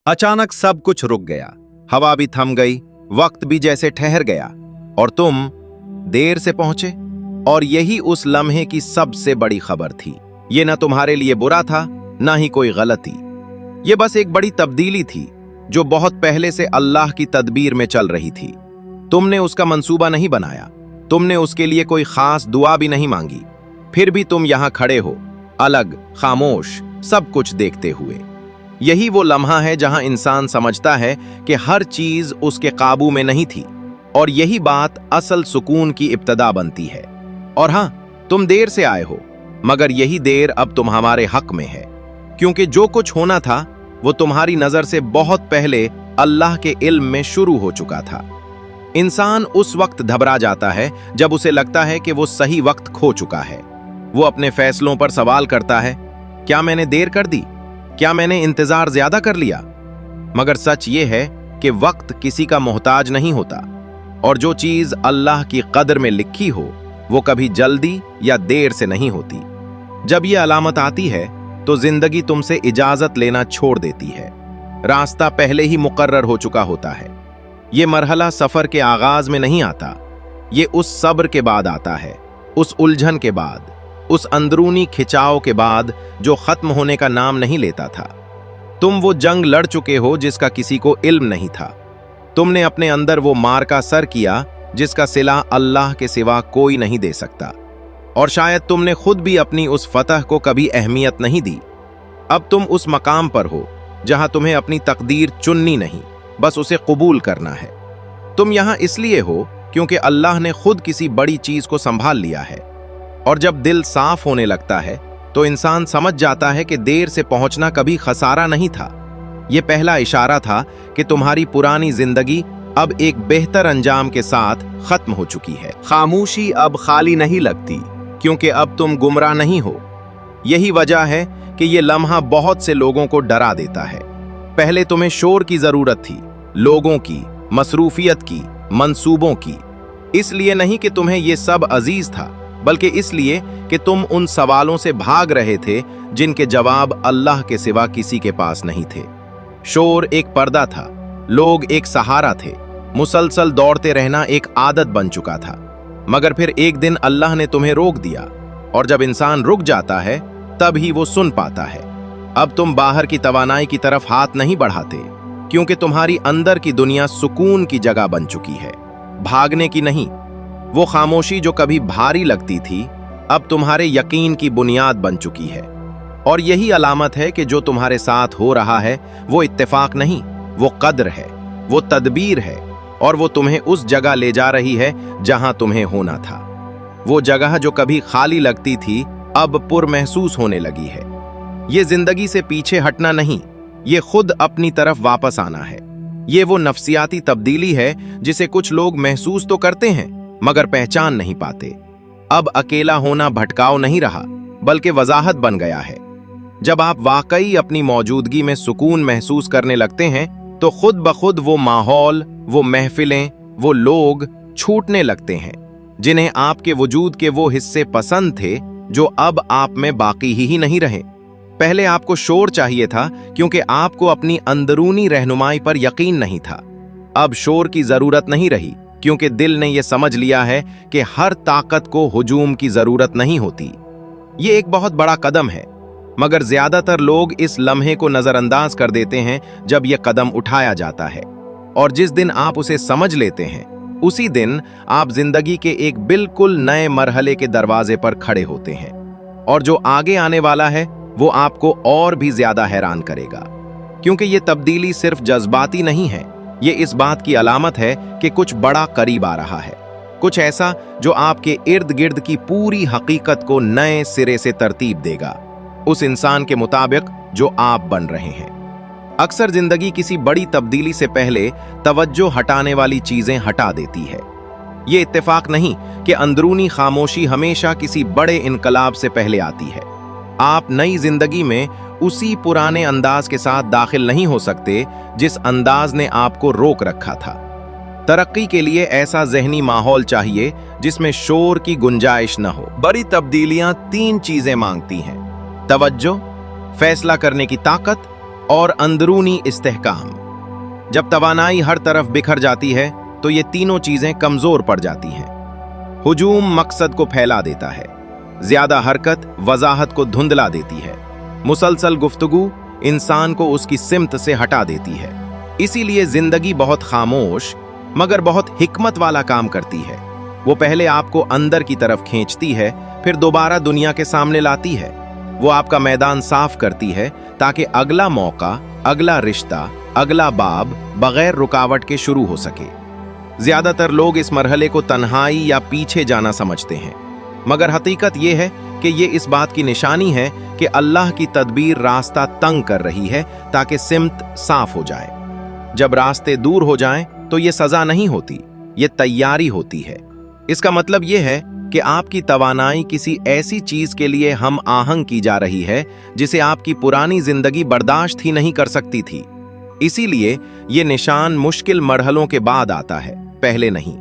अचानक सब कुछ रुक गया। हवा भी थम गई, वक्त भी जैसे ठहर गया, और तुम देर से पहुंचे। और यही उस लम्हे की सबसे बड़ी खबर थी। ये ना तुम्हारे लिए बुरा था, ना ही कोई गलती। ये बस एक बड़ी तब्दीली थी जो बहुत पहले से अल्लाह की तदबीर में चल रही थी। तुमने उसका मंसूबा नहीं बनाया, तुमने उसके लिए कोई खास दुआ भी नहीं मांगी। फिर भी तुम यहां खड़े हो, अलग, खामोश, सब कुछ देखते हुए। यही वो लम्हा है जहां इंसान समझता है कि हर चीज उसके काबू में नहीं थी, और यही बात असल सुकून की इब्तदा बनती है। और हां, तुम देर से आए हो, मगर यही देर अब तुम हमारे हक में है, क्योंकि जो कुछ होना था वो तुम्हारी नजर से बहुत पहले अल्लाह के इल्म में शुरू हो चुका था। इंसान उस वक्त घबरा जाता है जब उसे लगता है कि वो सही वक्त खो चुका है। वो अपने फैसलों पर सवाल करता है, क्या मैंने देर कर दी? क्या मैंने इंतजार ज्यादा कर लिया? मगर सच ये है कि वक्त किसी का मोहताज नहीं होता, और जो चीज अल्लाह की कदर में लिखी हो वो कभी जल्दी या देर से नहीं होती। जब ये अलामत आती है तो जिंदगी तुमसे इजाजत लेना छोड़ देती है। रास्ता पहले ही मुकर्रर हो चुका होता है। ये मरहला सफर के आगाज में नहीं आता, ये उस सब्र के बाद आता है, उस उलझन के बाद, उस अंदरूनी खिंचाव के बाद जो खत्म होने का नाम नहीं लेता था। तुम वो जंग लड़ चुके हो जिसका किसी को इल्म नहीं था। तुमने अपने अंदर वो मार का सर किया जिसका सिला अल्लाह के सिवा कोई नहीं दे सकता, और शायद तुमने खुद भी अपनी उस फतह को कभी अहमियत नहीं दी। अब तुम उस मकाम पर हो जहां तुम्हें अपनी तकदीर चुननी नहीं, बस उसे कबूल करना है। तुम यहां इसलिए हो क्योंकि अल्लाह ने खुद किसी बड़ी चीज को संभाल लिया है। और जब दिल साफ होने लगता है तो इंसान समझ जाता है कि देर से पहुंचना कभी खसारा नहीं था। यह पहला इशारा था कि तुम्हारी पुरानी जिंदगी अब एक बेहतर अंजाम के साथ खत्म हो चुकी है। खामोशी अब खाली नहीं लगती, क्योंकि अब तुम गुमराह नहीं हो। यही वजह है कि यह लम्हा बहुत से लोगों को डरा देता है। पहले तुम्हें शोर की जरूरत थी, लोगों की, मसरूफियत की, मंसूबों की। इसलिए नहीं कि तुम्हें यह सब अजीज था, बल्कि इसलिए कि तुम उन सवालों से भाग रहे थे जिनके जवाब अल्लाह के सिवा किसी के पास नहीं थे। शोर एक पर्दा था, लोग एक सहारा थे, मुसलसल दौड़ते रहना एक आदत बन चुका था। मगर फिर एक दिन अल्लाह ने तुम्हें रोक दिया, और जब इंसान रुक जाता है तब ही वो सुन पाता है। अब तुम बाहर की तवानाई की तरफ हाथ नहीं बढ़ाते, क्योंकि तुम्हारी अंदर की दुनिया सुकून की जगह बन चुकी है, भागने की नहीं। वो खामोशी जो कभी भारी लगती थी अब तुम्हारे यकीन की बुनियाद बन चुकी है। और यही अलामत है कि जो तुम्हारे साथ हो रहा है वो इत्तेफाक नहीं, वो कद्र है, वो तदबीर है, और वो तुम्हें उस जगह ले जा रही है जहां तुम्हें होना था। वो जगह जो कभी खाली लगती थी अब पुर महसूस होने लगी है। ये जिंदगी से पीछे हटना नहीं, ये खुद अपनी तरफ वापस आना है। ये वो नफ्सियाती तब्दीली है जिसे कुछ लोग महसूस तो करते हैं मगर पहचान नहीं पाते। अब अकेला होना भटकाव नहीं रहा, बल्कि वजाहत बन गया है। जब आप वाकई अपनी मौजूदगी में सुकून महसूस करने लगते हैं तो खुद ब खुद वो माहौल, वो महफिलें, वो लोग छूटने लगते हैं जिन्हें आपके वजूद के वो हिस्से पसंद थे जो अब आप में बाकी ही नहीं रहे। पहले आपको शोर चाहिए था क्योंकि आपको अपनी अंदरूनी रहनुमाई पर यकीन नहीं था। अब शोर की जरूरत नहीं रही, क्योंकि दिल ने यह समझ लिया है कि हर ताकत को हुजूम की जरूरत नहीं होती। ये एक बहुत बड़ा कदम है, मगर ज्यादातर लोग इस लम्हे को नजरअंदाज कर देते हैं जब यह कदम उठाया जाता है। और जिस दिन आप उसे समझ लेते हैं उसी दिन आप जिंदगी के एक बिल्कुल नए मरहले के दरवाजे पर खड़े होते हैं, और जो आगे आने वाला है वो आपको और भी ज्यादा हैरान करेगा। क्योंकि ये तब्दीली सिर्फ जज्बाती नहीं है, ये इस बात की अलामत है कि कुछ बड़ा करीब आ रहा है, कुछ ऐसा जो आपके इर्द गिर्द की पूरी हकीकत को नए सिरे से तरतीब देगा, उस इंसान के मुताबिक जो आप बन रहे हैं। अक्सर जिंदगी किसी बड़ी तब्दीली से पहले तवज्जो हटाने वाली चीजें हटा देती है। ये इत्तेफाक नहीं कि अंदरूनी खामोशी हमेशा किसी बड़े इनकलाब से पहले आती है। आप नई जिंदगी में उसी पुराने अंदाज के साथ दाखिल नहीं हो सकते जिस अंदाज ने आपको रोक रखा था। तरक्की के लिए ऐसा ज़हनी माहौल चाहिए जिसमें शोर की गुंजाइश न हो। बड़ी तब्दीलियां 3 चीजें मांगती हैं: तवज्जो, फैसला करने की ताकत और अंदरूनी इस्तेहकाम। जब तवानाई हर तरफ बिखर जाती है तो ये तीनों चीजें कमजोर पड़ जाती हैं। हुजूम मकसद को फैला देता है, ज्यादा हरकत वजाहत को धुंधला देती है, मुसलसल गुफ्तगू इंसान को उसकी सिमत से हटा देती है। इसीलिए जिंदगी बहुत खामोश मगर बहुत हिकमत वाला काम करती है। वो पहले आपको अंदर की तरफ खींचती है, फिर दोबारा दुनिया के सामने लाती है। वो आपका मैदान साफ करती है ताकि अगला मौका, अगला रिश्ता, अगला बाब बगैर रुकावट के शुरू हो सके। ज्यादातर लोग इस मरहले को तन्हाई या पीछे जाना समझते हैं, मगर हकीकत यह है कि ये इस बात की निशानी है कि अल्लाह की तदबीर रास्ता तंग कर रही है ताकि सिमत साफ हो जाए। जब रास्ते दूर हो जाएं तो ये सजा नहीं होती, ये तैयारी होती है। इसका मतलब ये है कि आपकी तवानाई किसी ऐसी चीज के लिए हम आहंग की जा रही है जिसे आपकी पुरानी जिंदगी बर्दाश्त ही नहीं कर सकती थी। इसीलिए ये निशान मुश्किल मरहलों के बाद आता है, पहले नहीं।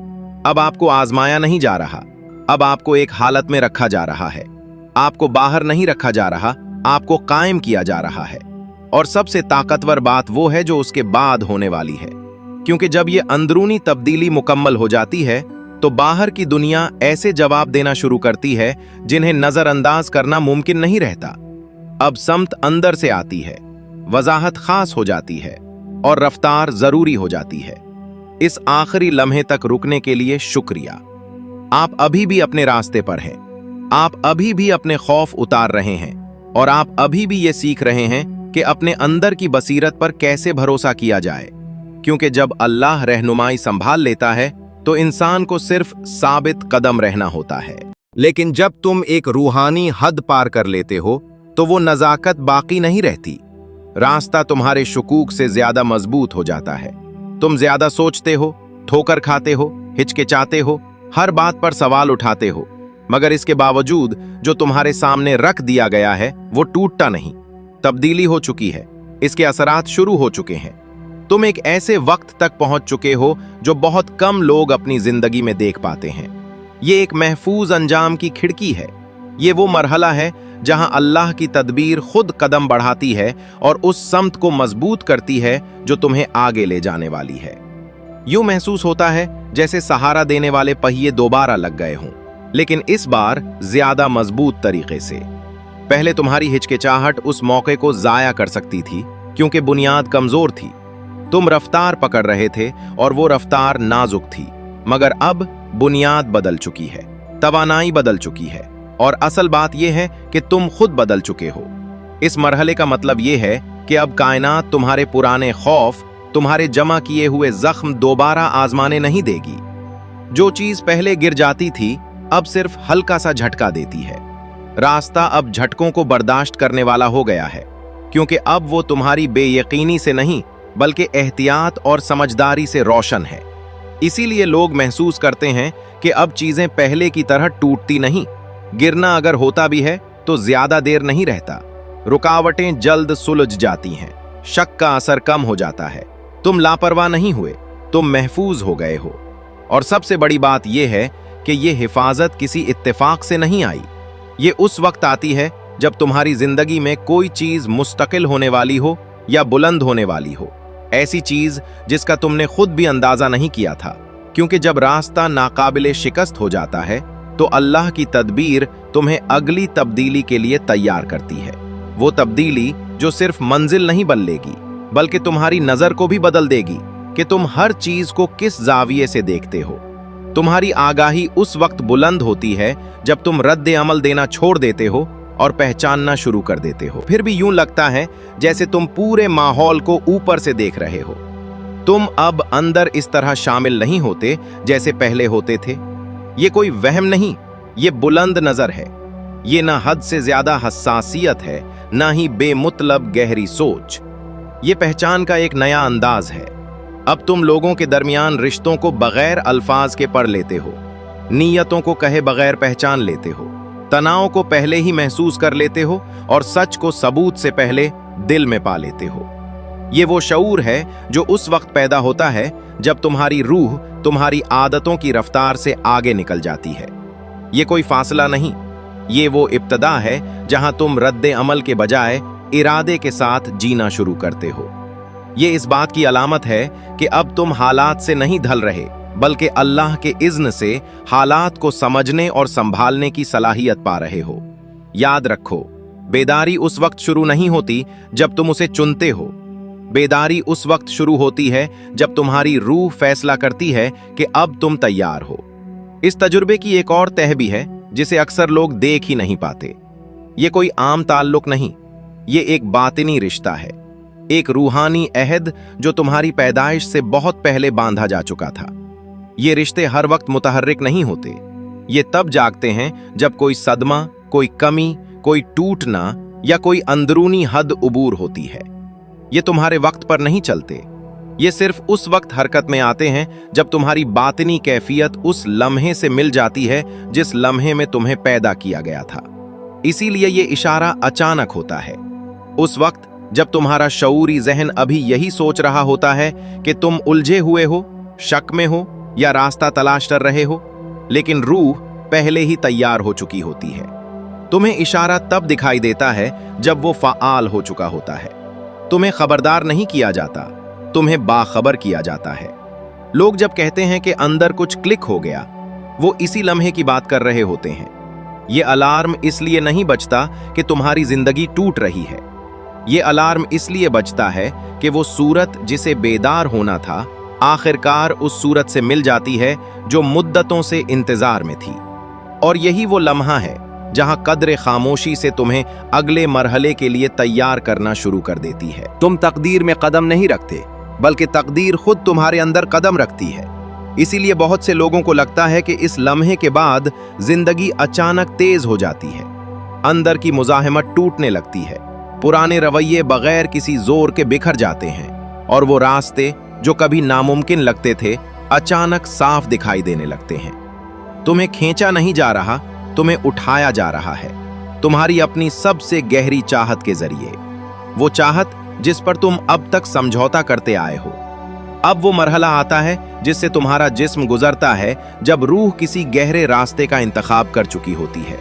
अब आपको आजमाया नहीं जा रहा, अब आपको एक हालत में रखा जा रहा है। आपको बाहर नहीं रखा जा रहा, आपको कायम किया जा रहा है। और सबसे ताकतवर बात वो है जो उसके बाद होने वाली है, क्योंकि जब ये अंदरूनी तब्दीली मुकम्मल हो जाती है तो बाहर की दुनिया ऐसे जवाब देना शुरू करती है जिन्हें नजरअंदाज करना मुमकिन नहीं रहता। अब समत अंदर से आती है, वजाहत खास हो जाती है और रफ्तार जरूरी हो जाती है। इस आखिरी लम्हे तक रुकने के लिए शुक्रिया। आप अभी भी अपने रास्ते पर हैं, आप अभी भी अपने खौफ उतार रहे हैं और आप अभी भी ये सीख रहे हैं कि अपने अंदर की बसीरत पर कैसे भरोसा किया जाए, क्योंकि जब अल्लाह रहनुमाई संभाल लेता है तो इंसान को सिर्फ साबित कदम रहना होता है। लेकिन जब तुम एक रूहानी हद पार कर लेते हो तो वो नजाकत बाकी नहीं रहती। रास्ता तुम्हारे शुकूक से ज्यादा मजबूत हो जाता है। तुम ज्यादा सोचते हो, ठोकर खाते हो, हिचकिचाते हो, हर बात पर सवाल उठाते हो, मगर इसके बावजूद जो तुम्हारे सामने रख दिया गया है वो टूटता नहीं। तब्दीली हो चुकी है, इसके असरात शुरू हो चुके हैं। तुम एक ऐसे वक्त तक पहुंच चुके हो जो बहुत कम लोग अपनी जिंदगी में देख पाते हैं। ये एक महफूज अंजाम की खिड़की है। ये वो मरहला है जहां अल्लाह की तदबीर खुद कदम बढ़ाती है और उस समत को मजबूत करती है जो तुम्हें आगे ले जाने वाली है। यूं महसूस होता है जैसे सहारा देने वाले पहिए दोबारा लग गए हों, लेकिन इस बार ज्यादा मजबूत तरीके से। पहले तुम्हारी हिचकिचाहट उस मौके को जाया कर सकती थी क्योंकि बुनियाद कमजोर थी। तुम रफ्तार पकड़ रहे थे और वो रफ्तार नाजुक थी, मगर अब बुनियाद बदल चुकी है, तवानाई बदल चुकी है और असल बात यह है कि तुम खुद बदल चुके हो। इस मरहले का मतलब यह है कि अब कायनात तुम्हारे पुराने खौफ, तुम्हारे जमा किए हुए जख्म दोबारा आजमाने नहीं देगी। जो चीज पहले गिर जाती थी अब सिर्फ हल्का सा झटका देती है। रास्ता अब झटकों को बर्दाश्त करने वाला हो गया है, क्योंकि अब वो तुम्हारी बेयकीनी से नहीं बल्कि एहतियात और समझदारी से रोशन है। इसीलिए लोग महसूस करते हैं कि अब चीजें पहले की तरह टूटती नहीं। गिरना अगर होता भी है तो ज्यादा देर नहीं रहता। रुकावटें जल्द सुलझ जाती हैं, शक का असर कम हो जाता है। तुम लापरवाह नहीं हुए, तुम महफूज हो गए हो। और सबसे बड़ी बात यह है कि यह हिफाजत किसी इत्तेफाक से नहीं आई। ये उस वक्त आती है जब तुम्हारी जिंदगी में कोई चीज मुस्तकिल होने वाली हो या बुलंद होने वाली हो, ऐसी चीज जिसका तुमने खुद भी अंदाजा नहीं किया था। क्योंकि जब रास्ता नाकाबिले शिकस्त हो जाता है तो अल्लाह की तदबीर तुम्हें अगली तब्दीली के लिए तैयार करती है। वो तब्दीली जो सिर्फ मंजिल नहीं बदलेगी बल्कि तुम्हारी नजर को भी बदल देगी कि तुम हर चीज को किस जाविये से देखते हो। तुम्हारी आगाही उस वक्त बुलंद होती है जब तुम रद्द अमल देना छोड़ देते हो और पहचानना शुरू कर देते हो। फिर भी यूं लगता है जैसे तुम पूरे माहौल को ऊपर से देख रहे हो। तुम अब अंदर इस तरह शामिल नहीं होते जैसे पहले होते थे। ये कोई वहम नहीं, ये बुलंद नजर है। ये ना हद से ज्यादा हसासियत है, ना ही बेमुतलब गहरी सोच। ये पहचान का एक नया अंदाज है। अब तुम लोगों के दरमियान रिश्तों को बगैर अल्फाज के पढ़ लेते हो, नीयतों को कहे बगैर पहचान लेते हो, तनाव को पहले ही महसूस कर लेते हो और सच को सबूत से पहले दिल में पा लेते हो। ये वो शऊर है जो उस वक्त पैदा होता है जब तुम्हारी रूह तुम्हारी आदतों की रफ्तार से आगे निकल जाती है। ये कोई फासला नहीं, ये वो इब्तदा है जहां तुम रद्द अमल के बजाय इरादे के साथ जीना शुरू करते हो। ये इस बात की अलामत है कि अब तुम हालात से नहीं ढल रहे, बल्कि अल्लाह के इज़्न से हालात को समझने और संभालने की सलाहियत पा रहे हो। याद रखो, बेदारी उस वक्त शुरू नहीं होती जब तुम उसे चुनते हो। बेदारी उस वक्त शुरू होती है जब तुम्हारी रूह फैसला करती है कि अब तुम तैयार हो। इस तजुर्बे की एक और तह भी है जिसे अक्सर लोग देख ही नहीं पाते। ये कोई आम ताल्लुक नहीं, ये एक बातिनी रिश्ता है, एक रूहानी अहद जो तुम्हारी पैदाइश से बहुत पहले बांधा जा चुका था। ये रिश्ते हर वक्त मुतहर्रिक नहीं होते, ये तब जागते हैं जब कोई सदमा, कोई कमी, कोई टूटना या कोई अंदरूनी हद उबूर होती है। ये तुम्हारे वक्त पर नहीं चलते, ये सिर्फ उस वक्त हरकत में आते हैं जब तुम्हारी बातिनी कैफियत उस लम्हे से मिल जाती है जिस लम्हे में तुम्हें पैदा किया गया था। इसीलिए ये इशारा अचानक होता है, उस वक्त जब तुम्हारा शऊरी ज़हन अभी यही सोच रहा होता है कि तुम उलझे हुए हो, शक में हो या रास्ता तलाश कर रहे हो, लेकिन रूह पहले ही तैयार हो चुकी होती है। तुम्हें इशारा तब दिखाई देता है जब वो फ़आल हो चुका होता है। तुम्हें खबरदार नहीं किया जाता, तुम्हें बाखबर किया जाता है। लोग जब कहते हैं कि अंदर कुछ क्लिक हो गया, वो इसी लम्हे की बात कर रहे होते हैं। ये अलार्म इसलिए नहीं बजता कि तुम्हारी जिंदगी टूट रही है, ये अलार्म इसलिए बजता है कि वो सूरत जिसे बेदार होना था आखिरकार उस सूरत से मिल जाती है जो मुद्दतों से इंतजार में थी। और यही वो लम्हा है जहां कद्र खामोशी से तुम्हें अगले मरहले के लिए तैयार करना शुरू कर देती है। तुम तकदीर में कदम नहीं रखते, बल्कि तकदीर खुद तुम्हारे अंदर कदम रखती है। इसीलिए बहुत से लोगों को लगता है कि इस लम्हे के बाद जिंदगी अचानक तेज हो जाती है, अंदर की मुज़ाहमत टूटने लगती है, पुराने रवैये बगैर किसी जोर के बिखर जाते हैं, और वो रास्ते जो कभी नामुमकिन लगते थे अचानक साफ दिखाई देने लगते हैं। तुम्हें खींचा नहीं जा रहा, तुम्हें उठाया जा रहा है, तुम्हारी अपनी सबसे गहरी चाहत के जरिए। वो चाहत जिस पर तुम अब तक समझौता करते आए हो। अब वो मरहला आता है जिससे तुम्हारा जिस्म गुजरता है जब रूह किसी गहरे रास्ते का इंतखाब कर चुकी होती है।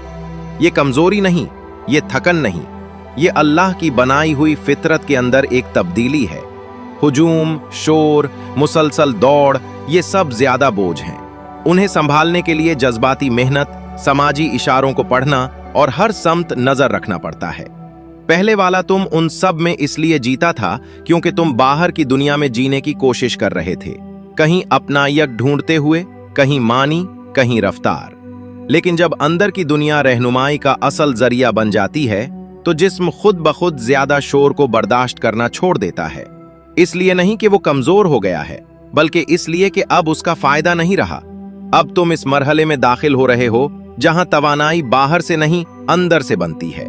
ये कमजोरी नहीं, ये थकन नहीं, ये अल्लाह की बनाई हुई फितरत के अंदर एक तब्दीली है। हुजूम, शोर, मुसलसल दौड़, ये सब ज्यादा बोझ हैं। उन्हें संभालने के लिए जज्बाती मेहनत, समाजी इशारों को पढ़ना और हर समत नजर रखना पड़ता है। पहले वाला तुम उन सब में इसलिए जीता था क्योंकि तुम बाहर की दुनिया में जीने की कोशिश कर रहे थे, कहीं अपनायत ढूंढते हुए, कहीं मानी, कहीं रफ्तार। लेकिन जब अंदर की दुनिया रहनुमाई का असल जरिया बन जाती है तो जिस्म खुद ब खुद ज्यादा शोर को बर्दाश्त करना छोड़ देता है। इसलिए नहीं कि वो कमजोर हो गया है, बल्कि इसलिए कि अब उसका फायदा नहीं रहा। अब तुम इस मरहले में दाखिल हो रहे हो जहां तवानाई बाहर से नहीं अंदर से बनती है।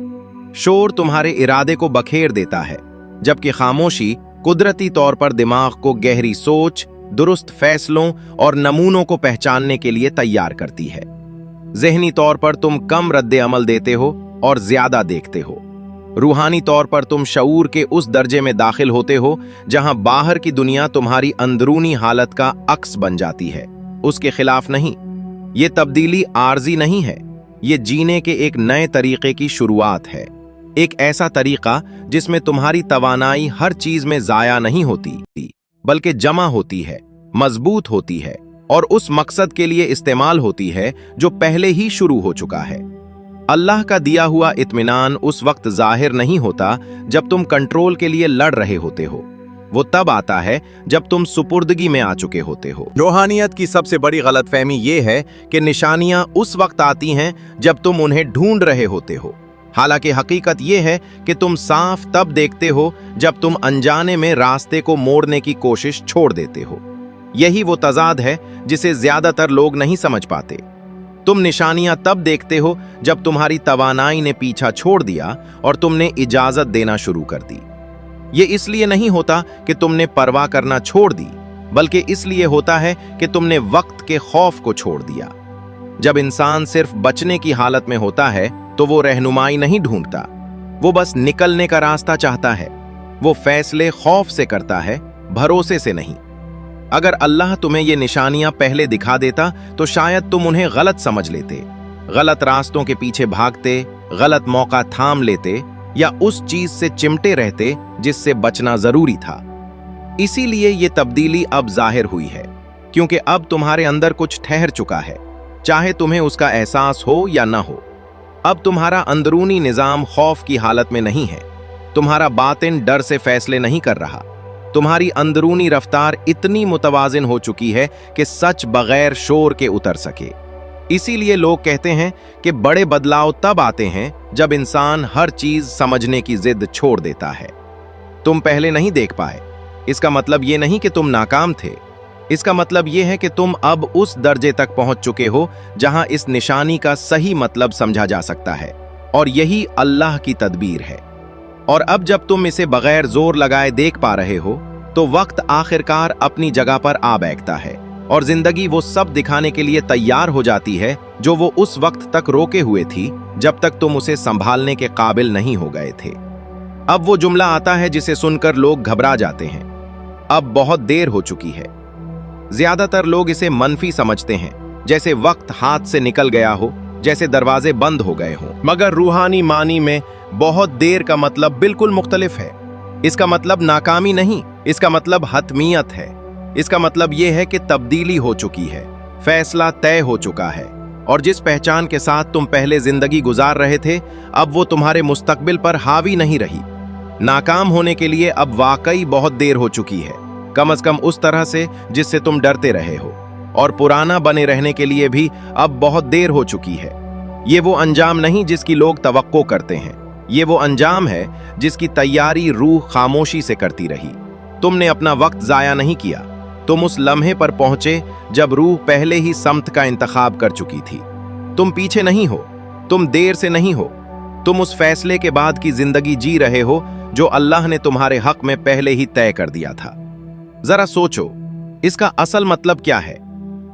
शोर तुम्हारे इरादे को बखेर देता है, जबकि खामोशी कुदरती तौर पर दिमाग को गहरी सोच, दुरुस्त फैसलों और नमूनों को पहचानने के लिए तैयार करती है। ज़हनी तौर पर तुम कम रद्द अमल देते हो और ज्यादा देखते हो। रूहानी तौर पर तुम शऊर के उस दर्जे में दाखिल होते हो जहां बाहर की दुनिया तुम्हारी अंदरूनी हालत का अक्स बन जाती है, उसके खिलाफ नहीं। ये तब्दीली आर्जी नहीं है, ये जीने के एक नए तरीके की शुरुआत है। एक ऐसा तरीका जिसमें तुम्हारी तवानाई हर चीज में जाया नहीं होती, बल्कि जमा होती है, मजबूत होती है और उस मकसद के लिए इस्तेमाल होती है जो पहले ही शुरू हो चुका है। अल्लाह का दिया हुआ इत्मीनान उस वक्त जाहिर नहीं होता जब तुम कंट्रोल के लिए लड़ रहे होते हो, वो तब आता है जब तुम सुपुर्दगी में आ चुके होते हो। रूहानियत की सबसे बड़ी गलतफहमी ये है कि निशानियां उस वक्त आती हैं जब तुम उन्हें ढूंढ रहे होते हो। हालांकि हकीकत ये है कि तुम साफ तब देखते हो जब तुम अनजाने में रास्ते को मोड़ने की कोशिश छोड़ देते हो। यही वो तजाद है जिसे ज्यादातर लोग नहीं समझ पाते। तुम निशानियां तब देखते हो जब तुम्हारी तवानाई ने पीछा छोड़ दिया और तुमने इजाजत देना शुरू कर दी। ये इसलिए नहीं होता कि तुमने परवाह करना छोड़ दी, बल्कि इसलिए होता है कि तुमने वक्त के खौफ को छोड़ दिया। जब इंसान सिर्फ बचने की हालत में होता है तो वो रहनुमाई नहीं ढूंढता, वो बस निकलने का रास्ता चाहता है। वो फैसले खौफ से करता है, भरोसे से नहीं। अगर अल्लाह तुम्हें ये निशानियां पहले दिखा देता तो शायद तुम उन्हें गलत समझ लेते, गलत रास्तों के पीछे भागते, गलत मौका थाम लेते या उस चीज से चिमटे रहते जिससे बचना जरूरी था। इसीलिए ये तब्दीली अब जाहिर हुई है, क्योंकि अब तुम्हारे अंदर कुछ ठहर चुका है, चाहे तुम्हें उसका एहसास हो या ना हो। अब तुम्हारा अंदरूनी निजाम खौफ की हालत में नहीं है, तुम्हारा बातिन डर से फैसले नहीं कर रहा। तुम्हारी अंदरूनी रफ्तार इतनी मुतवाजिन हो चुकी है कि सच बगैर शोर के उतर सके। इसीलिए लोग कहते हैं कि बड़े बदलाव तब आते हैं जब इंसान हर चीज समझने की जिद छोड़ देता है। तुम पहले नहीं देख पाए, इसका मतलब ये नहीं कि तुम नाकाम थे। इसका मतलब ये है कि तुम अब उस दर्जे तक पहुंच चुके हो जहां इस निशानी का सही मतलब समझा जा सकता है, और यही अल्लाह की तदबीर है। और अब जब तुम इसे बगैर जोर लगाए देख पा रहे हो, तो वक्त आखिरकार अपनी जगह पर आ बैठता है और जिंदगी वो सब दिखाने के लिए तैयार हो जाती है जो वो उस वक्त तक रोके हुए थी जब तक तुम उसे संभालने के काबिल नहीं हो गए थे। अब वो जुमला आता है जिसे सुनकर लोग घबरा जाते हैं, अब बहुत देर हो चुकी है। ज्यादातर लोग इसे मनफी समझते हैं, जैसे वक्त हाथ से निकल गया हो, जैसे दरवाजे बंद हो गए हों। मगर रूहानी मानी में बहुत देर का मतलब बिल्कुल मुख्तलिफ है। इसका मतलब नाकामी नहीं, इसका मतलब हतमियत है। इसका मतलब यह है कि तब्दीली हो चुकी है, फैसला तय हो चुका है, और जिस पहचान के साथ तुम पहले जिंदगी गुजार रहे थे, अब वो तुम्हारे मुस्तकबिल पर हावी नहीं रही। नाकाम होने के लिए अब वाकई बहुत देर हो चुकी है, कम से कम उस तरह से जिससे तुम डरते रहे हो, और पुराना बने रहने के लिए भी अब बहुत देर हो चुकी है। ये वो अंजाम नहीं जिसकी लोग तवक्को करते हैं, ये वो अंजाम है जिसकी तैयारी रूह खामोशी से करती रही। तुमने अपना वक्त जाया नहीं किया, तुम उस लम्हे पर पहुंचे जब रूह पहले ही समत का इंतखाब कर चुकी थी। तुम पीछे नहीं हो, तुम देर से नहीं हो, तुम उस फैसले के बाद की जिंदगी जी रहे हो जो अल्लाह ने तुम्हारे हक में पहले ही तय कर दिया था। जरा सोचो, इसका असल मतलब क्या है?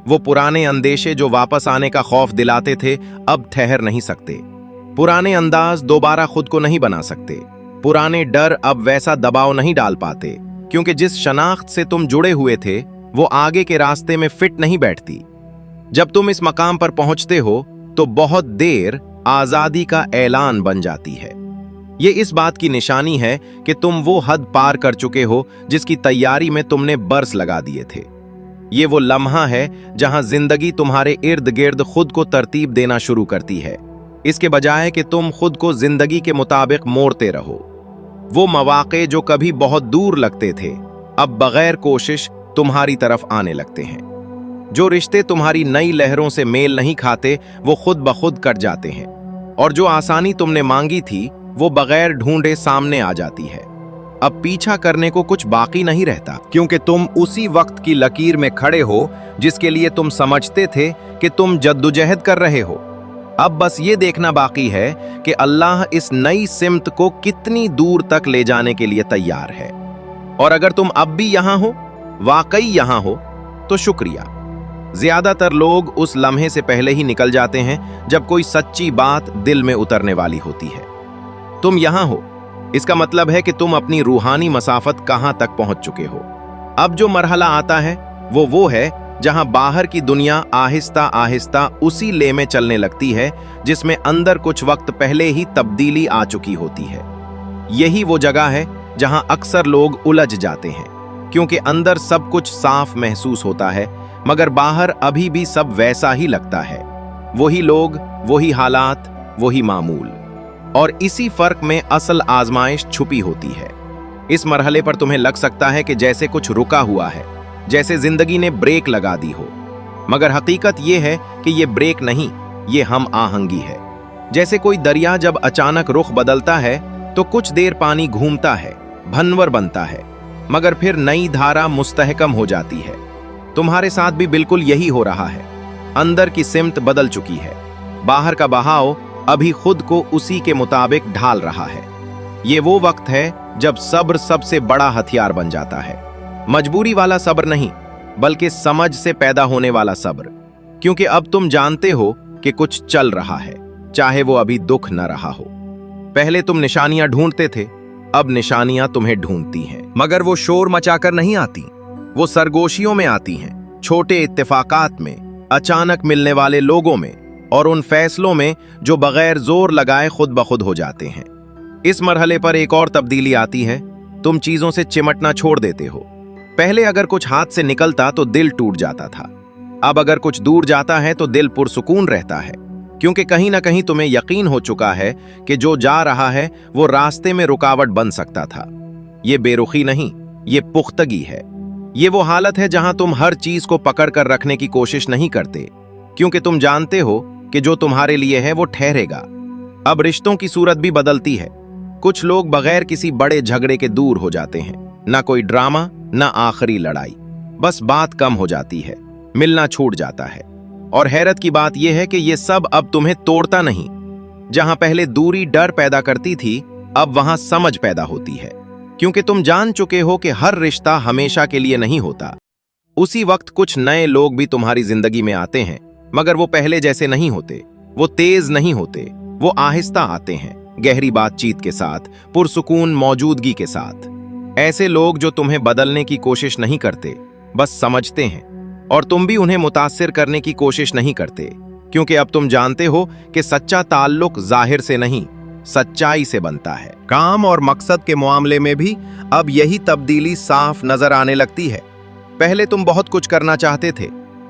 वो पुराने अंदेशे जो वापस आने का खौफ दिलाते थे अब ठहर नहीं सकते। पुराने अंदाज दोबारा खुद को नहीं बना सकते। पुराने डर अब वैसा दबाव नहीं डाल पाते, क्योंकि जिस शनाख्त से तुम जुड़े हुए थे वो आगे के रास्ते में फिट नहीं बैठती। जब तुम इस मकाम पर पहुंचते हो तो बहुत देर आजादी का ऐलान बन जाती है। ये इस बात की निशानी है कि तुम वो हद पार कर चुके हो जिसकी तैयारी में तुमने बरस लगा दिए थे। ये वो लम्हा है जहां जिंदगी तुम्हारे इर्द गिर्द खुद को तरतीब देना शुरू करती है, इसके बजाय कि तुम खुद को जिंदगी के मुताबिक मोड़ते रहो। वो मौके जो कभी बहुत दूर लगते थे अब बगैर कोशिश तुम्हारी तरफ आने लगते हैं। जो रिश्ते तुम्हारी नई लहरों से मेल नहीं खाते वो खुद ब खुद कट जाते हैं, और जो आसानी तुमने मांगी थी वो बगैर ढूंढे सामने आ जाती है। अब पीछा करने को कुछ बाकी नहीं रहता, क्योंकि तुम उसी वक्त की लकीर में खड़े हो जिसके लिए तुम समझते थे कि तुम जद्दोजहद कर रहे हो। अब बस ये देखना बाकी है कि अल्लाह इस नई सिमत को कितनी दूर तक ले जाने के लिए तैयार है। और अगर तुम अब भी यहां हो, वाकई यहां हो, तो शुक्रिया। ज्यादातर लोग उस लम्हे से पहले ही निकल जाते हैं जब कोई सच्ची बात दिल में उतरने वाली होती है। तुम यहां हो, इसका मतलब है कि तुम अपनी रूहानी मसाफत कहां तक पहुंच चुके हो। अब जो मरहला आता है वो है जहां बाहर की दुनिया आहिस्ता आहिस्ता उसी ले में चलने लगती है जिसमें अंदर कुछ वक्त पहले ही तब्दीली आ चुकी होती है। यही वो जगह है जहां अक्सर लोग उलझ जाते हैं, क्योंकि अंदर सब कुछ साफ महसूस होता है मगर बाहर अभी भी सब वैसा ही लगता है। वही लोग, वही हालात, वही मामूल। और इसी फर्क में असल आजमाइश छुपी होती है। इस मरहले पर तुम्हें लग सकता है कि जैसे कुछ रुका हुआ है, जैसे जिंदगी ने ब्रेक लगा दी हो, मगर हकीकत यह है कि यह ब्रेक नहीं, ये हम आहंगी है। जैसे कोई दरिया जब अचानक रुख बदलता है तो कुछ देर पानी घूमता है, भंवर बनता है, मगर फिर नई धारा मुस्तहकम हो जाती है। तुम्हारे साथ भी बिल्कुल यही हो रहा है। अंदर की सिमत बदल चुकी है, बाहर का बहाव अभी खुद को उसी के मुताबिक ढाल रहा है। ये वो वक्त है जब सब्र सबसे बड़ा हथियार बन जाता है। मजबूरी वाला सब्र नहीं, बल्कि समझ से पैदा होने वाला सब्र, क्योंकि अब तुम जानते हो कि कुछ चल रहा है, चाहे वो अभी दुख न रहा हो। पहले तुम निशानियां ढूंढते थे, अब निशानियां तुम्हें ढूंढती हैं। मगर वो शोर मचाकर नहीं आती, वो सरगोशियों में आती हैं, छोटे इत्तेफाकात में, अचानक मिलने वाले लोगों में, और उन फैसलों में जो बगैर जोर लगाए खुद ब खुद हो जाते हैं। इस मरहले पर एक और तब्दीली आती है, तुम चीजों से चिमटना छोड़ देते हो। पहले अगर कुछ हाथ से निकलता तो दिल टूट जाता था। अब अगर कुछ दूर जाता है तो दिल पुरसुकून रहता है, क्योंकि कहीं ना कहीं तुम्हें यकीन हो चुका है कि जो जा रहा है वो रास्ते में रुकावट बन सकता था। ये बेरुखी नहीं, ये पुख्तगी है। ये वो हालत है जहां तुम हर चीज को पकड़ कर रखने की कोशिश नहीं करते, क्योंकि तुम जानते हो कि जो तुम्हारे लिए है वो ठहरेगा। अब रिश्तों की सूरत भी बदलती है। कुछ लोग बगैर किसी बड़े झगड़े के दूर हो जाते हैं। ना कोई ड्रामा, ना आखिरी लड़ाई, बस बात कम हो जाती है, मिलना छूट जाता है। और हैरत की बात यह है कि ये सब अब तुम्हें तोड़ता नहीं। जहां पहले दूरी डर पैदा करती थी, अब वहां समझ पैदा होती है, क्योंकि तुम जान चुके हो कि हर रिश्ता हमेशा के लिए नहीं होता। उसी वक्त कुछ नए लोग भी तुम्हारी जिंदगी में आते हैं, मगर वो पहले जैसे नहीं होते। वो तेज नहीं होते, वो आहिस्ता आते हैं, गहरी बातचीत के साथ, पुरसुकून मौजूदगी के साथ। ऐसे लोग जो तुम्हें बदलने की कोशिश नहीं करते, बस समझते हैं। और तुम भी उन्हें मुतासिर करने की कोशिश नहीं करते, क्योंकि अब तुम जानते हो कि सच्चा ताल्लुक जाहिर से नहीं, सच्चाई से बनता है। काम और मकसद के मामले में भी अब यही तब्दीली साफ नजर आने लगती है। पहले तुम बहुत कुछ करना चाहते थे,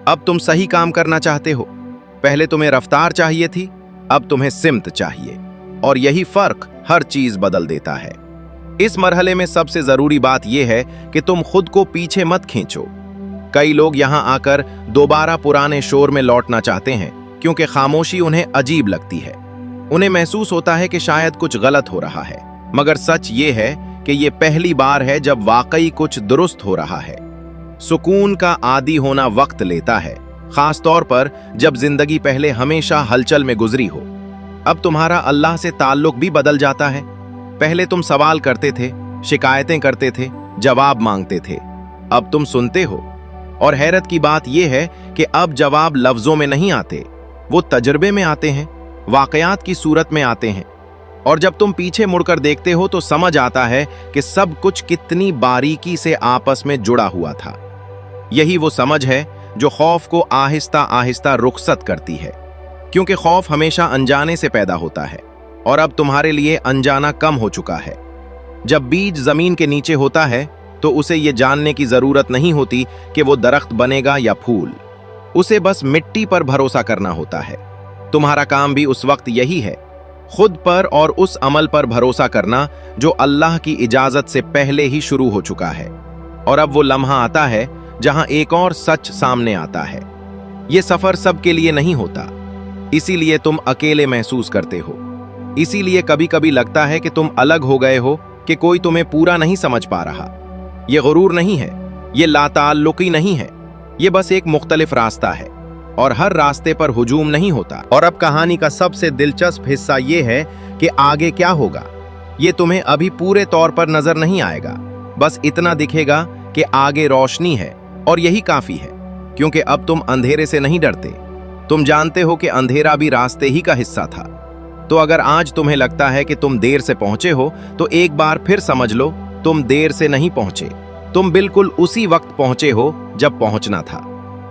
अब तुम सही काम करना चाहते हो। पहले तुम्हें रफ्तार चाहिए थी, अब तुम्हें सिमत चाहिए। और यही फर्क हर चीज बदल देता है। इस मरहले में सबसे जरूरी बात यह है कि तुम खुद को पीछे मत खींचो। कई लोग यहां आकर दोबारा पुराने शोर में लौटना चाहते हैं, क्योंकि खामोशी उन्हें अजीब लगती है। उन्हें महसूस होता है कि शायद कुछ गलत हो रहा है, मगर सच ये है कि ये पहली बार है जब वाकई कुछ दुरुस्त हो रहा है। सुकून का आदी होना वक्त लेता है, खास तौर पर जब जिंदगी पहले हमेशा हलचल में गुजरी हो। अब तुम्हारा अल्लाह से ताल्लुक भी बदल जाता है। पहले तुम सवाल करते थे, शिकायतें करते थे, जवाब मांगते थे। अब तुम सुनते हो। और हैरत की बात यह है कि अब जवाब लफ्जों में नहीं आते, वो तजर्बे में आते हैं, वाकयात की सूरत में आते हैं। और जब तुम पीछे मुड़कर देखते हो तो समझ आता है कि सब कुछ कितनी बारीकी से आपस में जुड़ा हुआ था। यही वो समझ है जो खौफ को आहिस्ता आहिस्ता रुखसत करती है, क्योंकि खौफ हमेशा अनजाने से पैदा होता है, और अब तुम्हारे लिए अनजाना कम हो चुका है। जब बीज जमीन के नीचे होता है तो उसे ये जानने की जरूरत नहीं होती कि वो दरख्त बनेगा या फूल। उसे बस मिट्टी पर भरोसा करना होता है। तुम्हारा काम भी उस वक्त यही है, खुद पर और उस अमल पर भरोसा करना जो अल्लाह की इजाजत से पहले ही शुरू हो चुका है। और अब वो लम्हा आता है जहां एक और सच सामने आता है। ये सफर सबके लिए नहीं होता, इसीलिए तुम अकेले महसूस करते हो। इसीलिए कभी कभी लगता है कि तुम अलग हो गए हो, कि कोई तुम्हें पूरा नहीं समझ पा रहा। ये गुरूर नहीं है, ये लाताल्लुकी नहीं है, ये बस एक मुख्तलिफ रास्ता है, और हर रास्ते पर हुजूम नहीं होता। और अब कहानी का सबसे दिलचस्प हिस्सा ये है कि आगे क्या होगा। ये तुम्हें अभी पूरे तौर पर नजर नहीं आएगा, बस इतना दिखेगा कि आगे रोशनी है, और यही काफी है, क्योंकि अब तुम अंधेरे से नहीं डरते। तुम जानते हो कि अंधेरा भी रास्ते ही का हिस्सा था। तो अगर आज तुम्हें लगता है कि तुम देर से पहुंचे हो, तो एक बार फिर समझ लो, तुम देर से नहीं पहुंचे, तुम बिल्कुल उसी वक्त पहुंचे हो जब पहुंचना था।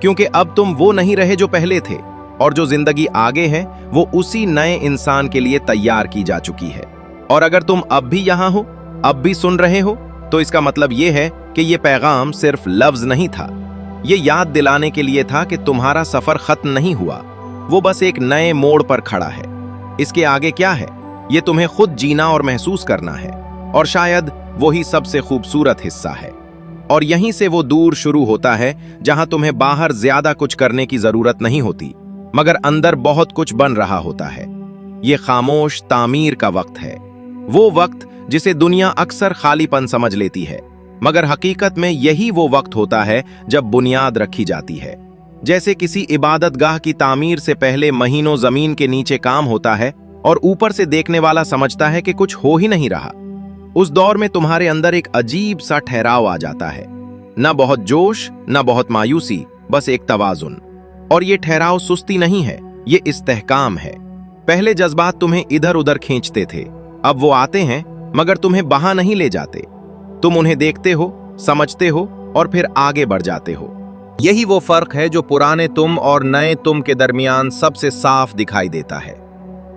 क्योंकि अब तुम वो नहीं रहे जो पहले थे, और जो जिंदगी आगे है वो उसी नए इंसान के लिए तैयार की जा चुकी है। और अगर तुम अब भी यहां हो, अब भी सुन रहे हो, तो इसका मतलब ये है कि ये पैगाम सिर्फ लफ्ज नहीं था, ये याद दिलाने के लिए था कि तुम्हारा सफर खत्म नहीं हुआ, वो बस एक नए मोड़ पर खड़ा है। इसके आगे क्या है, ये तुम्हें खुद जीना और महसूस करना है, और शायद वही सबसे खूबसूरत हिस्सा है। और यहीं से वो दूर शुरू होता है जहां तुम्हें बाहर ज्यादा कुछ करने की जरूरत नहीं होती, मगर अंदर बहुत कुछ बन रहा होता है। ये खामोश तामीर का वक्त है, वो वक्त जिसे दुनिया अक्सर खालीपन समझ लेती है, मगर हकीकत में यही वो वक्त होता है जब बुनियाद रखी जाती है। जैसे किसी इबादतगाह की तामीर से पहले महीनों जमीन के नीचे काम होता है, और ऊपर से देखने वाला समझता है कि कुछ हो ही नहीं रहा। उस दौर में तुम्हारे अंदर एक अजीब सा ठहराव आ जाता है, न बहुत जोश, न बहुत मायूसी, बस एक तवाजुन। और ये ठहराव सुस्ती नहीं है, ये इस्तेहकाम है। पहले जज्बात तुम्हें इधर उधर खींचते थे, अब वो आते हैं मगर तुम्हें बहा नहीं ले जाते। तुम उन्हें देखते हो, समझते हो, और फिर आगे बढ़ जाते हो। यही वो फर्क है जो पुराने तुम और नए तुम के दरमियान सबसे साफ दिखाई देता है।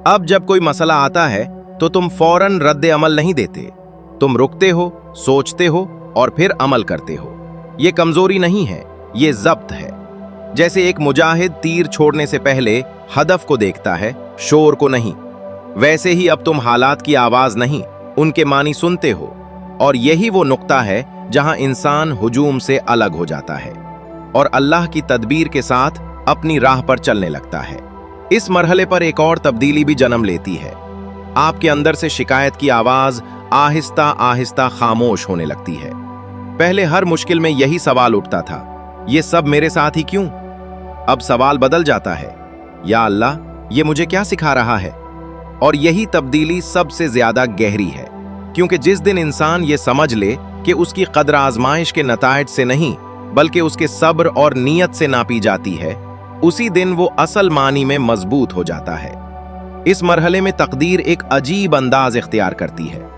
अब जब कोई मसला आता है, तो तुम फौरन रद्द अमल नहीं देते। तुम रुकते हो, सोचते हो और फिर अमल करते हो। ये कमजोरी नहीं है, ये ज़ब्त है। जैसे एक मुजाहिद तीर छोड़ने से पहले हदफ को देखता है, शोर को नहीं, वैसे ही अब तुम हालात की आवाज नहीं, उनके मानी सुनते हो। और यही वो नुक्ता है जहां इंसान हुजूम से अलग हो जाता है और अल्लाह की तदबीर के साथ अपनी राह पर चलने लगता है। इस मरहले पर एक और तब्दीली भी जन्म लेती है। आपके अंदर से शिकायत की आवाज आहिस्ता आहिस्ता खामोश होने लगती है। पहले हर मुश्किल में यही सवाल उठता था, ये सब मेरे साथ ही क्यों? अब सवाल बदल जाता है, या अल्लाह, ये मुझे क्या सिखा रहा है? और यही तब्दीली सबसे ज्यादा गहरी है, क्योंकि जिस दिन इंसान ये समझ ले कि उसकी कद्र आजमाइश के नताइज से नहीं बल्कि उसके सब्र और नीयत से नापी जाती है, उसी दिन वो असल मानी में मजबूत हो जाता है। इस मरहले में तकदीर एक अजीब अंदाज इख्तियार करती है।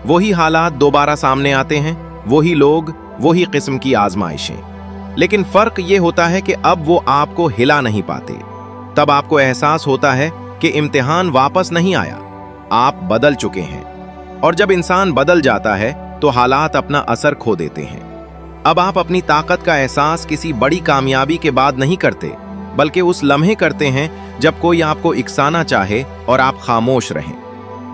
वही हालात दोबारा सामने आते हैं, वही लोग, वही किस्म की आजमाइशें, लेकिन फर्क ये होता है कि अब वो आपको हिला नहीं पाते। तब आपको एहसास होता है कि इम्तिहान वापस नहीं आया, आप बदल चुके हैं। और जब इंसान बदल जाता है तो हालात अपना असर खो देते हैं। अब आप अपनी ताकत का एहसास किसी बड़ी कामयाबी के बाद नहीं करते, बल्कि उस लम्हे करते हैं जब कोई आपको इकसाना चाहे और आप खामोश रहें,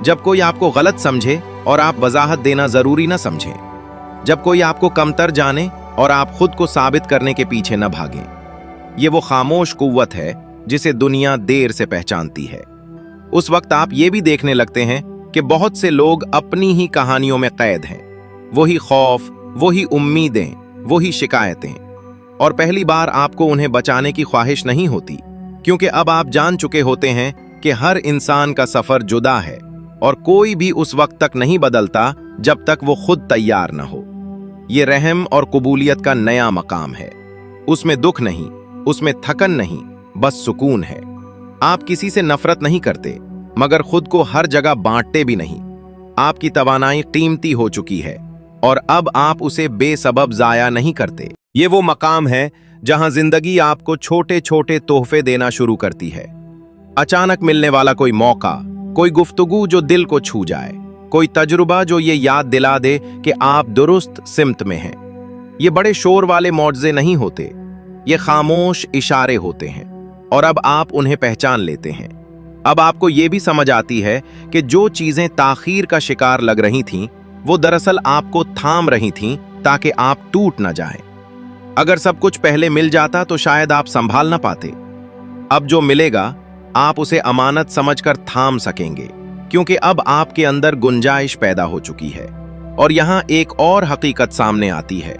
जब कोई आपको गलत समझे और आप वजाहत देना जरूरी न समझें, जब कोई आपको कमतर जाने और आप खुद को साबित करने के पीछे न भागें। ये वो खामोश कुव्वत है जिसे दुनिया देर से पहचानती है। उस वक्त आप ये भी देखने लगते हैं कि बहुत से लोग अपनी ही कहानियों में कैद हैं। वही खौफ, वही उम्मीदें, वही शिकायतें। और पहली बार आपको उन्हें बचाने की ख्वाहिश नहीं होती, क्योंकि अब आप जान चुके होते हैं कि हर इंसान का सफर जुदा है और कोई भी उस वक्त तक नहीं बदलता जब तक वो खुद तैयार न हो। ये रहम और कबूलियत का नया मकाम है। उसमें दुख नहीं, उसमें थकन नहीं, बस सुकून है। आप किसी से नफरत नहीं करते, मगर खुद को हर जगह बांटते भी नहीं। आपकी तवानाई कीमती हो चुकी है और अब आप उसे बेसबब जाया नहीं करते। ये वो मकाम है जहां जिंदगी आपको छोटे छोटे तोहफे देना शुरू करती है। अचानक मिलने वाला कोई मौका, कोई गुफ्तगू जो दिल को छू जाए, कोई तजुर्बा जो ये याद दिला दे कि आप दुरुस्त सिमत में हैं। ये बड़े शोर वाले मौजज़े नहीं होते, ये खामोश इशारे होते हैं और अब आप उन्हें पहचान लेते हैं। अब आपको ये भी समझ आती है कि जो चीजें ताखीर का शिकार लग रही थीं, वो दरअसल आपको थाम रही थीं ताकि आप टूट न जाएं। अगर सब कुछ पहले मिल जाता तो शायद आप संभाल ना पाते। अब जो मिलेगा आप उसे अमानत समझकर थाम सकेंगे, क्योंकि अब आपके अंदर गुंजाइश पैदा हो चुकी है। और यहां एक और हकीकत सामने आती है।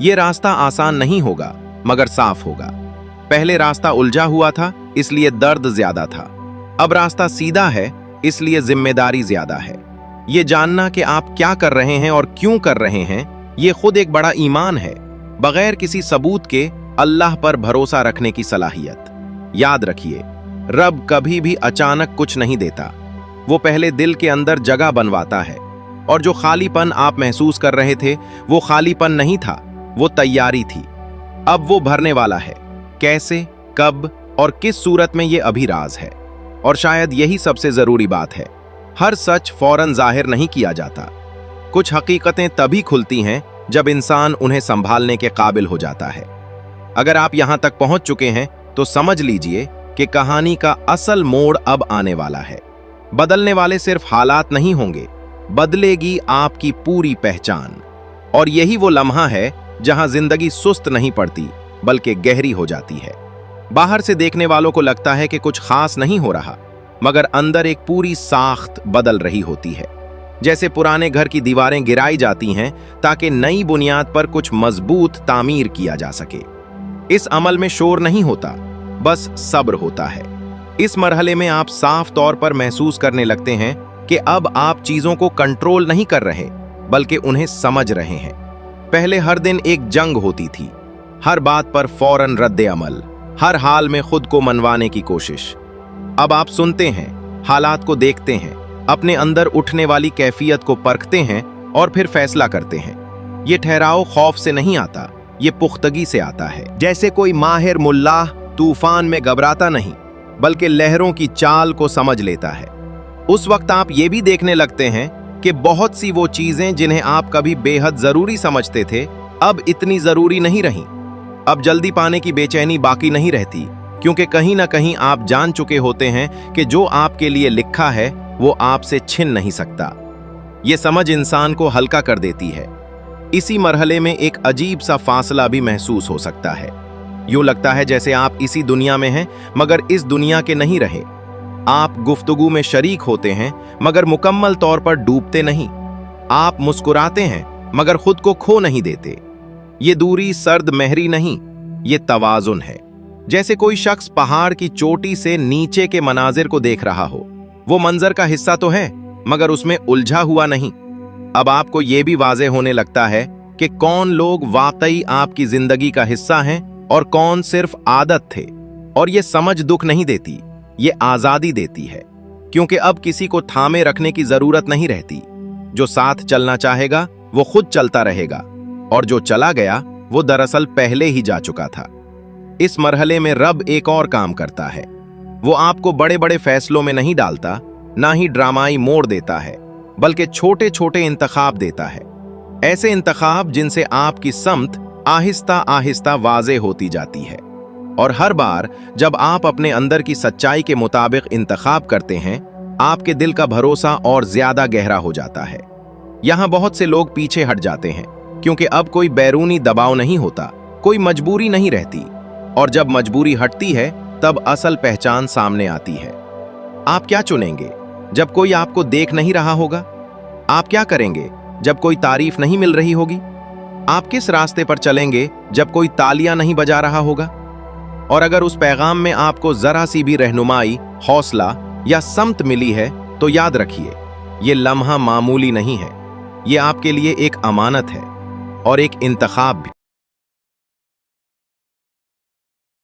ये रास्ता आसान नहीं होगा, मगर साफ होगा। पहले रास्ता उलझा हुआ था, इसलिए दर्द ज्यादा था। अब रास्ता सीधा है, इसलिए जिम्मेदारी ज्यादा है। ये जानना कि आप क्या कर रहे हैं और क्यों कर रहे हैं, ये खुद एक बड़ा ईमान है। बगैर किसी सबूत के अल्लाह पर भरोसा रखने की सलाहियत। याद रखिए, रब कभी भी अचानक कुछ नहीं देता। वो पहले दिल के अंदर जगह बनवाता है। और जो खालीपन आप महसूस कर रहे थे, वो खालीपन नहीं था, वो तैयारी थी। अब वो भरने वाला है। कैसे, कब और किस सूरत में, ये अभी राज है। और शायद यही सबसे जरूरी बात है। हर सच फौरन जाहिर नहीं किया जाता। कुछ हकीकतें तभी खुलती हैं जब इंसान उन्हें संभालने के काबिल हो जाता है। अगर आप यहां तक पहुंच चुके हैं तो समझ लीजिए कि कहानी का असल मोड़ अब आने वाला है। बदलने वाले सिर्फ हालात नहीं होंगे, बदलेगी आपकी पूरी पहचान। और यही वो लम्हा है जहां जिंदगी सुस्त नहीं पड़ती बल्कि गहरी हो जाती है। बाहर से देखने वालों को लगता है कि कुछ खास नहीं हो रहा, मगर अंदर एक पूरी साख्त बदल रही होती है। जैसे पुराने घर की दीवारें गिराई जाती हैं ताकि नई बुनियाद पर कुछ मजबूत तामीर किया जा सके। इस अमल में शोर नहीं होता, बस सब्र होता है। इस मरहले में आप साफ तौर पर महसूस करने लगते हैं कि अब आप चीजों को कंट्रोल नहीं कर रहे, बल्कि उन्हें समझ रहे हैं। पहले हर दिन एक जंग होती थी, हर बात पर फौरन रद्द अमल, हर हाल में खुद को मनवाने की कोशिश। अब आप सुनते हैं, हालात को देखते हैं, अपने अंदर उठने वाली कैफियत को परखते हैं और फिर फैसला करते हैं। ये ठहराव खौफ से नहीं आता, ये पुख्तगी से आता है। जैसे कोई माहिर मुल्लाह तूफान में घबराता नहीं, बल्कि लहरों की चाल को समझ लेता है। उस वक्त आप ये भी देखने लगते हैं कि बहुत सी वो चीजें जिन्हें आप कभी बेहद जरूरी समझते थे अब इतनी जरूरी नहीं रहीं। अब जल्दी पाने की बेचैनी बाकी नहीं रहती, क्योंकि कहीं ना कहीं आप जान चुके होते हैं कि जो आपके लिए लिखा है वो आपसे छिन नहीं सकता। ये समझ इंसान को हल्का कर देती है। इसी मरहले में एक अजीब सा फासला भी महसूस हो सकता है। यूं लगता है जैसे आप इसी दुनिया में हैं मगर इस दुनिया के नहीं रहे। आप गुफ्तगू में शरीक होते हैं मगर मुकम्मल तौर पर डूबते नहीं। आप मुस्कुराते हैं मगर खुद को खो नहीं देते। ये दूरी सर्द महरी नहीं, ये तवाजुन है। जैसे कोई शख्स पहाड़ की चोटी से नीचे के मनाजिर को देख रहा हो। वो मंजर का हिस्सा तो है मगर उसमें उलझा हुआ नहीं। अब आपको यह भी वाज़ेह होने लगता है कि कौन लोग वाकई आपकी जिंदगी का हिस्सा हैं और कौन सिर्फ आदत थे। और ये समझ दुख नहीं देती, ये आजादी देती है, क्योंकि अब किसी को थामे रखने की जरूरत नहीं रहती। जो साथ चलना चाहेगा वो खुद चलता रहेगा, और जो चला गया वो दरअसल पहले ही जा चुका था। इस मरहले में रब एक और काम करता है। वो आपको बड़े बड़े फैसलों में नहीं डालता, ना ही ड्रामाई मोड़ देता है, बल्कि छोटे छोटे इंतखाब देता है। ऐसे इंतखाब जिनसे आपकी समत आहिस्ता आहिस्ता वाज़ेह होती जाती है। और हर बार जब आप अपने अंदर की सच्चाई के मुताबिक इंतखाब करते हैं, आपके दिल का भरोसा और ज्यादा गहरा हो जाता है। यहाँ बहुत से लोग पीछे हट जाते हैं, क्योंकि अब कोई बैरूनी दबाव नहीं होता, कोई मजबूरी नहीं रहती। और जब मजबूरी हटती है तब असल पहचान सामने आती है। आप क्या चुनेंगे जब कोई आपको देख नहीं रहा होगा? आप क्या करेंगे जब कोई तारीफ नहीं मिल रही होगी? आप किस रास्ते पर चलेंगे जब कोई तालियां नहीं बजा रहा होगा? और अगर उस पैगाम में आपको जरा सी भी रहनुमाई, हौसला या समत मिली है तो याद रखिए, ये लम्हा मामूली नहीं है। ये आपके लिए एक अमानत है और एक इंतखाब भी।